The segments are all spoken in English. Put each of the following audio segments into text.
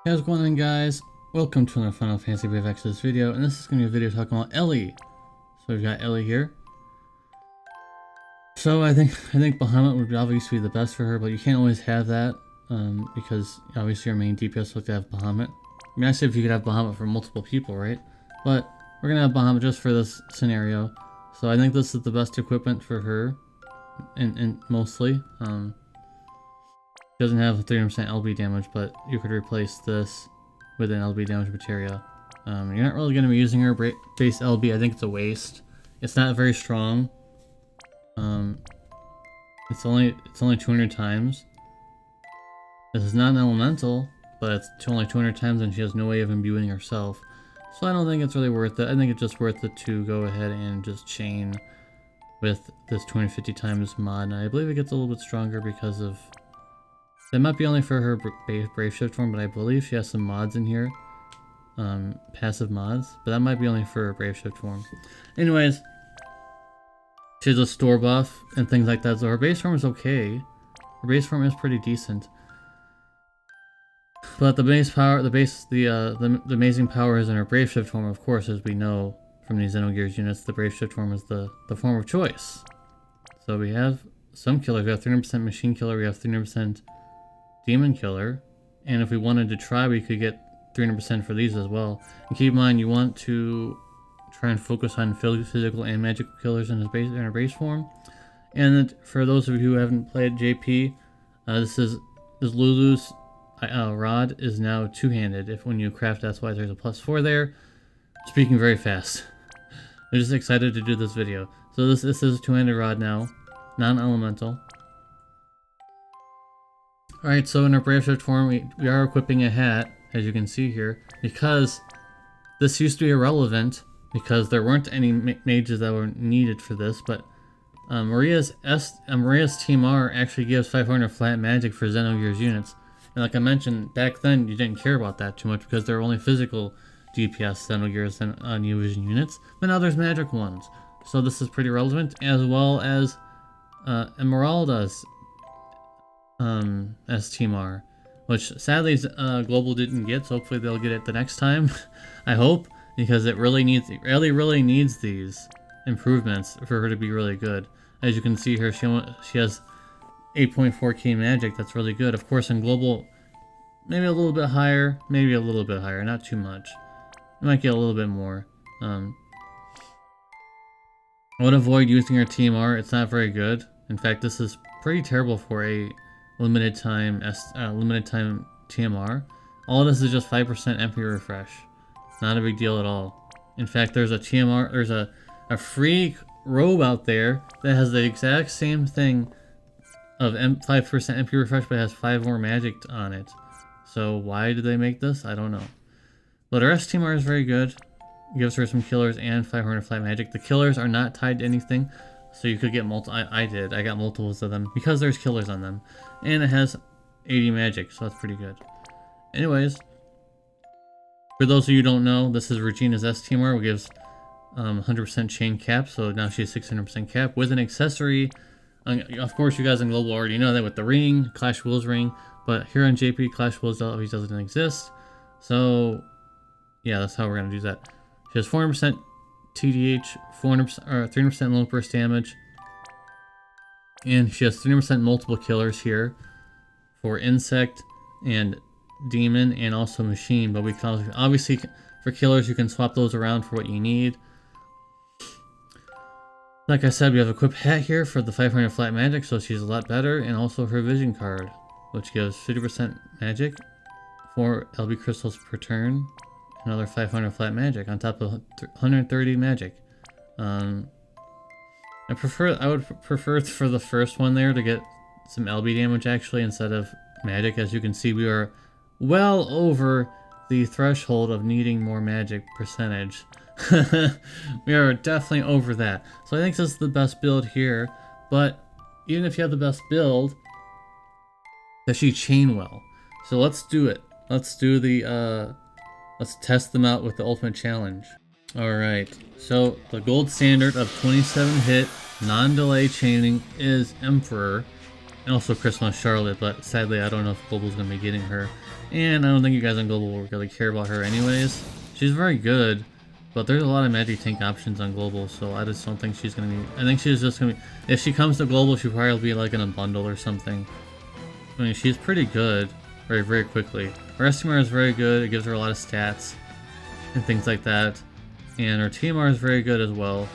Hey, how's it going on, guys? Welcome to another Final Fantasy Wave Exodus video, and this is going to be a video talking about Elly. So we've got Elly here. So I think Bahamut would obviously be the best for her, but you can't always have that because obviously your main DPS would have Bahamut. I mean, I said if you could have Bahamut for multiple people, right? But we're gonna have Bahamut just for this scenario. So I think this is the best equipment for her, and mostly. Doesn't have 300% LB damage, but you could replace this with an LB damage materia. You're not really going to be using her base LB. I think it's a waste. It's not very strong. It's only 200 times. This is not an elemental, but it's only 200 times, and she has no way of imbuing herself. So I don't think it's really worth it. I think it's just worth it to go ahead and just chain with this 250 times mod. And I believe it gets a little bit stronger because of... That might be only for her Brave Shift form, but I believe she has some mods in here. Passive mods. But that might be only for her Brave Shift form. Anyways, she has a store buff and things like that, so her base form is okay. Her base form is pretty decent. But the base power, the amazing power is in her Brave Shift form, of course, as we know from these Xenogears units. The Brave Shift form is the form of choice. So we have some killers. We have 300% Machine Killer, we have 300% Demon Killer, and if we wanted to try, we could get 300% for these as well. And keep in mind, you want to try and focus on physical and magical killers in her base form. And for those of you who haven't played JP, this Lulu's rod is now two-handed. If when you craft, that's why there's a +4 there. Speaking very fast. I'm just excited to do this video. So this is a two-handed rod now, non-elemental. Alright, so in our Brave Shift form, we are equipping a hat, as you can see here, because this used to be irrelevant, because there weren't any mages that were needed for this, but Maria's Team R actually gives 500 flat magic for Xenogears units. And like I mentioned, back then you didn't care about that too much, because there were only physical DPS Xenogears and New Vision units, but now there's magic ones. So this is pretty relevant, as well as Emeralda's as Team R, which sadly Global didn't get, so hopefully they'll get it the next time. I hope, because it really needs these improvements for her to be really good. As you can see here, she has 8.4k magic. That's really good. Of course, in Global, maybe a little bit higher, not too much. You might get a little bit more. I would avoid using her Team R. It's not very good. In fact, this is pretty terrible for a limited time TMR. All this is just 5% MP refresh. Not a big deal at all. In fact, there's a TMR, there's a free robe out there that has the exact same thing of 5% MP refresh, but has 5 more magic on it. So why did they make this? I don't know. But her STMR is very good. Gives her some killers and 500 flat magic. The killers are not tied to anything, so you could get I got multiples of them because there's killers on them. And it has 80 magic, so that's pretty good. Anyways, for those of you who don't know, this is Regina's STMR, which gives 100% chain cap, so now she has 600% cap with an accessory. Of course, you guys in Global already know that with the ring, Clash Wills ring, but here on JP, Clash Wills doesn't exist. So, yeah, that's how we're going to do that. She has 400% TDH, 400% or 300% low burst damage, and she has 300% multiple killers here for insect and demon and also machine. But we can obviously, for killers, you can swap those around for what you need. Like I said, we have equipped hat here for the 500 flat magic, so she's a lot better, and also her vision card, which gives 50% magic, 4 LB crystals per turn, another 500 flat magic on top of 130 magic. I would prefer for the first one there to get some LB damage actually instead of magic. As you can see, we are well over the threshold of needing more magic percentage. We are definitely over that. So I think this is the best build here, but even if you have the best build, does she chain well? So let's do it. Let's do the let's test them out with the ultimate challenge. Alright, so the gold standard of 27 hit non-delay chaining is Emperor. And also Chris wants Charlotte, but sadly I don't know if Global's going to be getting her. And I don't think you guys on Global will really care about her anyways. She's very good, but there's a lot of magic tank options on Global, so I just don't think she's going to be... I think she's just going to be... If she comes to Global, she'll probably be like in a bundle or something. I mean, she's pretty good very, very quickly. Her STMR is very good, it gives her a lot of stats and things like that. And her TMR is very good as well.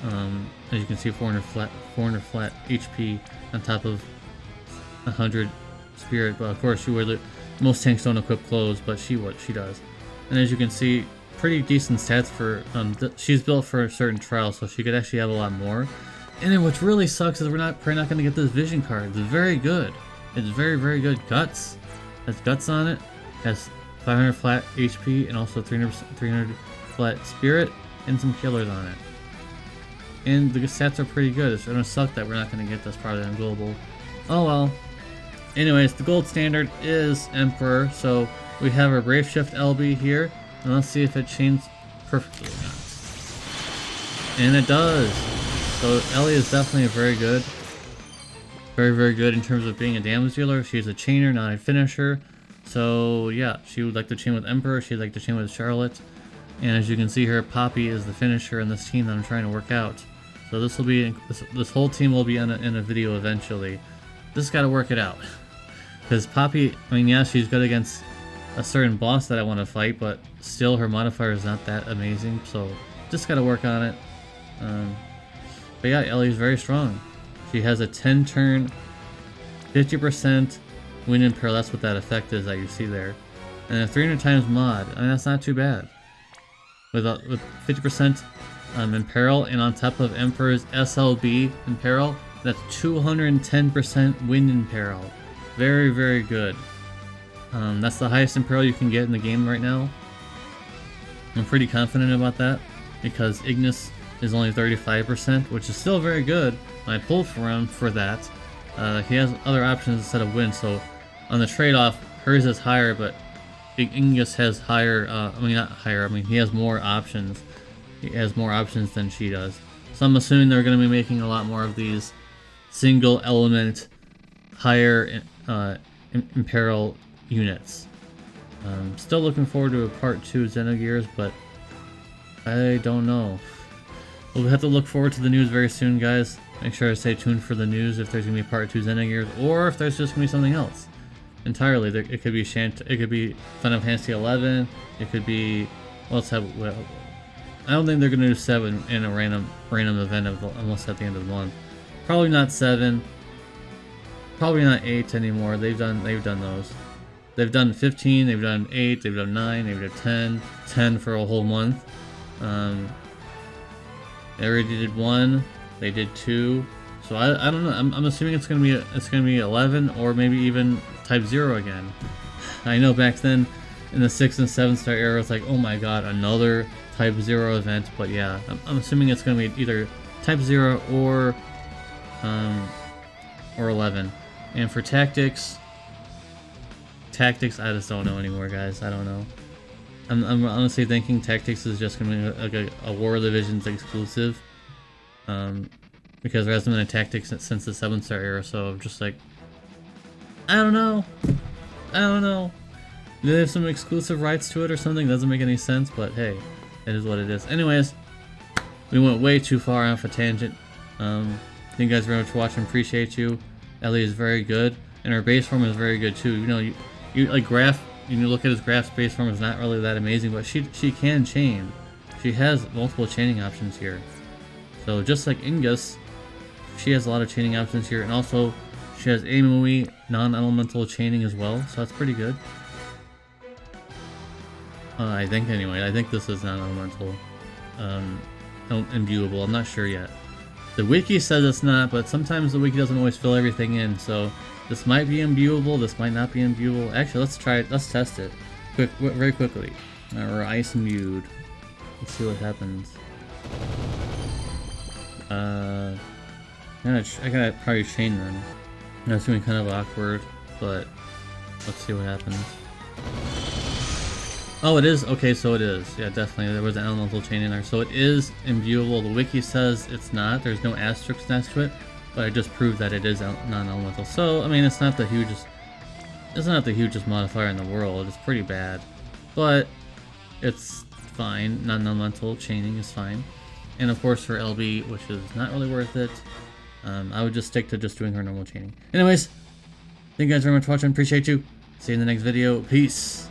As you can see, 400 flat HP on top of 100 spirit, but of course most tanks don't equip clothes, but she does. And as you can see, pretty decent stats for she's built for a certain trial, so she could actually have a lot more. And then what really sucks is we're probably not going to get this vision card. It's very good. It's very, very good. Guts has guts on it. Has 500 flat HP and also 300 flat spirit and some killers on it. And the stats are pretty good. It's gonna suck that we're not gonna get this probably on Global. Oh well. Anyways, the gold standard is Emperor, so we have our Brave Shift LB here, and let's see if it chains perfectly or not. And it does! So Elly is definitely very good. Very, very good in terms of being a damage dealer. She's a chainer, not a finisher. So yeah, she would like to chain with Emperor, she'd like to chain with Charlotte. And as you can see here, Poppy is the finisher in this team that I'm trying to work out. So this will be this whole team will be in a video eventually. Just gotta work it out. Because Poppy, I mean, yeah, she's good against a certain boss that I want to fight, but still her modifier is not that amazing. So just gotta work on it. But yeah, Elly's very strong. She has a 10 turn, 50% win in peril. That's what that effect is that you see there. And a 300 times mod. I mean, that's not too bad. With 50% in peril, and on top of Emperor's SLB in peril, that's 210% win in peril. Very, very good. That's the highest in peril you can get in the game right now. I'm pretty confident about that because Ignis is only 35%, which is still very good. I pulled for him for that. He has other options instead of win, so on the trade-off, hers is higher, but Ignis has higher, I mean not higher, I mean he has more options. He has more options than she does. So I'm assuming they're going to be making a lot more of these single element, higher imperil units. Still looking forward to a part 2 Xenogears, but I don't know. We'll have to look forward to the news very soon, guys. Make sure to stay tuned for the news if there's going to be part 2 Xenogears, or if there's just going to be something else. Entirely. It could be it could be Final Fantasy 11. It could be, well, let's have. Well, I don't think they're going to do 7 in a random event almost at the end of the month. Probably not 7. Probably not 8 anymore. They've done those. They've done 15. They've done 8. They've done 9. They've done 10. 10 for a whole month. They already did 1. They did 2. So I don't know. I'm assuming it's gonna be 11 or maybe even Type 0 again. I know back then in the 6 and 7 star era it's like, oh my god, another Type 0 event. But yeah, I'm assuming it's gonna be either Type 0 or 11. And for tactics, I just don't know anymore, guys. I don't know. I'm honestly thinking tactics is just gonna be like a War of the Visions exclusive. Because there hasn't been a tactics since the 7-star era, so I'm just like, I don't know. Do they have some exclusive rights to it or something? Doesn't make any sense, but hey, it is what it is. Anyways, we went way too far off a tangent. Thank you guys very much for watching. Appreciate you. Elly is very good, and her base form is very good too. You know, you like Graph. You look at his Graph's base form is not really that amazing, but she can chain. She has multiple chaining options here. So just like Ingus, she has a lot of chaining options here, and also she has AMOE non-elemental chaining as well, so that's pretty good. I think anyway. I think this is non-elemental, imbuable. I'm not sure yet. The wiki says it's not, but sometimes the wiki doesn't always fill everything in. So this might be imbuable. This might not be imbuable. Actually, let's try it. Let's test it, very quickly. We're ice imbued. Let's see what happens. I gotta probably chain them. That's gonna be kind of awkward, but let's see what happens. Oh, it is? Okay, so it is. Yeah, definitely. There was an elemental chain in there. So it is imbuable. The wiki says it's not. There's no asterisk next to it. but I just proved that it is non-elemental. So I mean, it's not the hugest modifier in the world. It's pretty bad, but it's fine. Non-elemental chaining is fine, and of course for LB, which is not really worth it, I would just stick to just doing her normal chaining. Anyways, thank you guys very much for watching. Appreciate you. See you in the next video. Peace.